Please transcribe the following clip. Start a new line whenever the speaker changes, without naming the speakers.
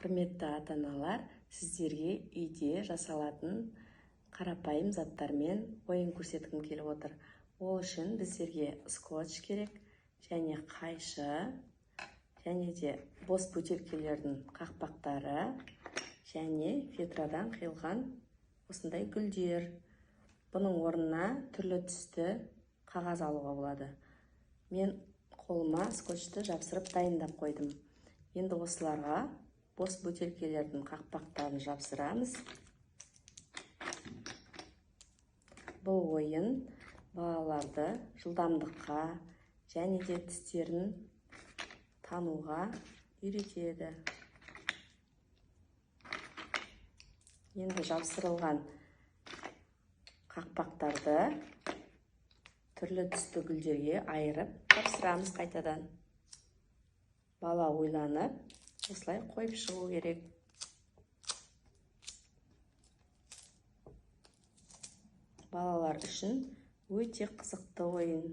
Құрметті ата-аналар, сіздерге үйде жасалатын қарапайым заттармен ойын көрсеткім келіп отыр. Ол үшін біздерге скотч керек, және қайшы, және де бос бөтелкелердің қақпақтары, және фетрадан қиылған осындай гүлдер. Бұның орнына түрлі түсті қағаз алуға болады. Мен қолыма скотчты жапсырып дайындап қойдым. Енді осыларға бос бөтелкелердің қақпақтарын жапсырамыз. Бұл ойын балаларды жылдамдыққа және де түстерін тануға үйретеді. Енді жапсырылған қақпақтарды түрлі түсті гүлдерге айырып жапсырамыз қайтадан. Бала ойланып, осылай қойып шығу керек. Балалар үшін өте қызықты ойын.